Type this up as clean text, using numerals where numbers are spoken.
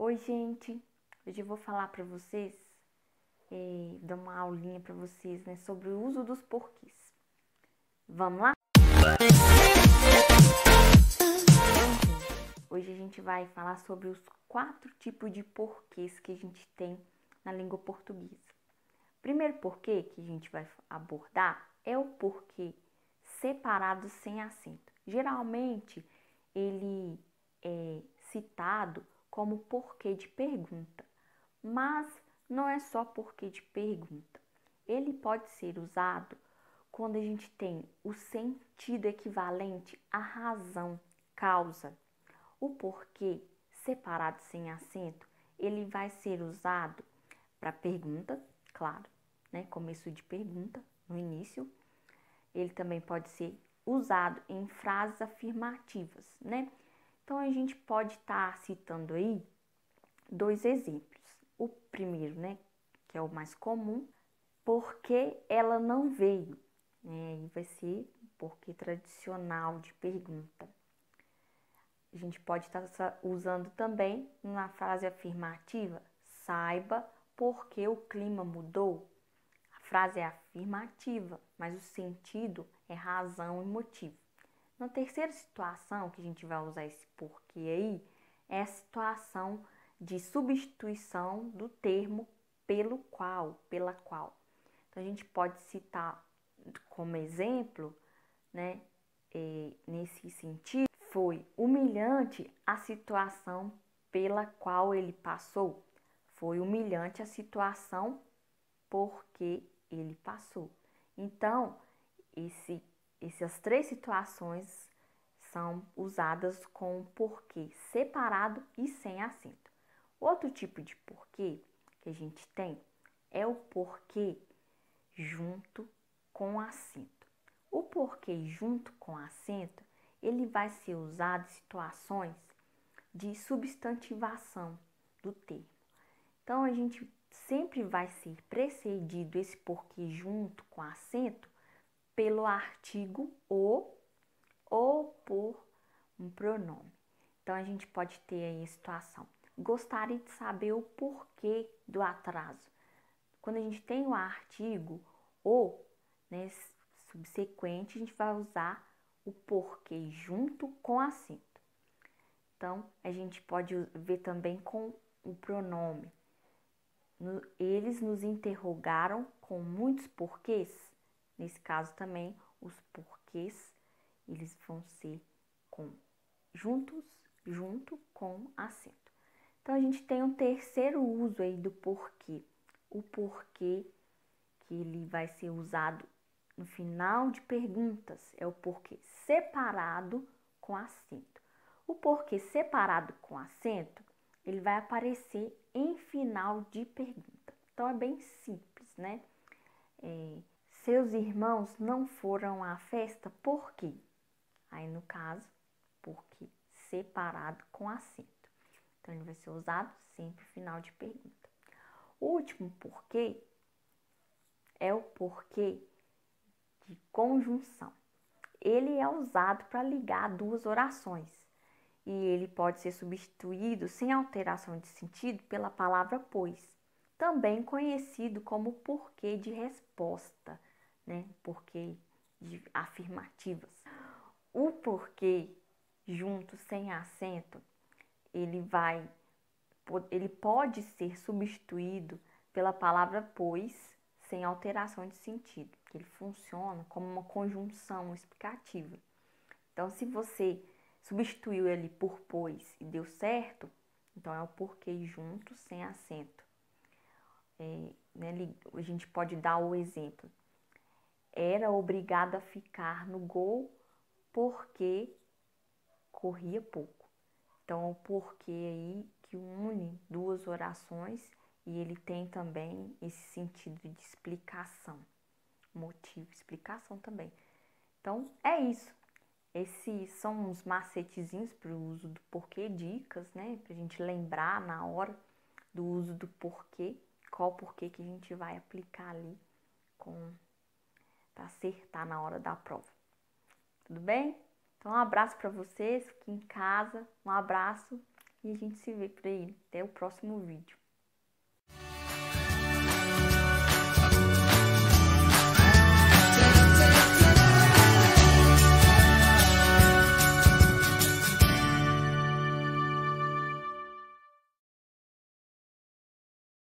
Oi, gente! Hoje eu vou falar para vocês, dar uma aulinha para vocês, né, sobre o uso dos porquês. Vamos lá? Hoje a gente vai falar sobre os 4 tipos de porquês que a gente tem na língua portuguesa. O primeiro porquê que a gente vai abordar é o porquê separado sem acento. Geralmente, ele é citado como porquê de pergunta, mas não é só porquê de pergunta. Ele pode ser usado quando a gente tem o sentido equivalente à razão, causa. O porquê separado sem acento, ele vai ser usado para pergunta, claro, né? Começo de pergunta no início. Ele também pode ser usado em frases afirmativas, né? Então a gente pode estar citando aí 2 exemplos. O primeiro, né, que é o mais comum, porque ela não veio, né? Aí vai ser porquê tradicional de pergunta. A gente pode estar usando também na frase afirmativa, saiba por que o clima mudou. A frase é afirmativa, mas o sentido é razão e motivo. Na terceira situação que a gente vai usar esse porquê aí, é a situação de substituição do termo pelo qual, pela qual. Então a gente pode citar como exemplo, né, nesse sentido, foi humilhante a situação pela qual ele passou. Foi humilhante a situação porque ele passou. Então, essas 3 situações são usadas com porquê separado e sem acento. Outro tipo de porquê que a gente tem é o porquê junto com acento. O porquê junto com acento, ele vai ser usado em situações de substantivação do termo. Então, a gente sempre vai ser precedido esse porquê junto com acento pelo artigo o ou por um pronome. Então, a gente pode ter aí a situação. Gostaria de saber o porquê do atraso. Quando a gente tem o artigo o, né, subsequente, a gente vai usar o porquê junto com acento. Então, a gente pode ver também com o pronome. Eles nos interrogaram com muitos porquês. Nesse caso também, os porquês, eles vão ser junto com acento. Então, a gente tem um terceiro uso aí do porquê. O porquê que ele vai ser usado no final de perguntas é o porquê separado com acento. O porquê separado com acento, ele vai aparecer em final de pergunta. Então, é bem simples, né? Seus irmãos não foram à festa por quê? Aí, no caso, porquê separado com acento. Então, ele vai ser usado sempre no final de pergunta. O último porquê é o porquê de conjunção. Ele é usado para ligar 2 orações e ele pode ser substituído sem alteração de sentido pela palavra pois, também conhecido como porquê de resposta, né? Porquê de afirmativas. O porquê junto sem acento, ele pode ser substituído pela palavra pois sem alteração de sentido, que ele funciona como uma conjunção explicativa. Então, se você substituiu ele por pois e deu certo, então é o porquê junto sem acento. A gente pode dar o exemplo. Era obrigado a ficar no gol porque corria pouco. Então, o porquê aí que une 2 orações e ele tem também esse sentido de explicação, motivo, explicação também. Então, é isso. Esses são uns macetezinhos para o uso do porquê, dicas, né? Para a gente lembrar na hora do uso do porquê, qual porquê que a gente vai aplicar ali para acertar na hora da prova. Tudo bem? Então, um abraço para vocês, fiquem em casa, um abraço e a gente se vê por aí. Até o próximo vídeo.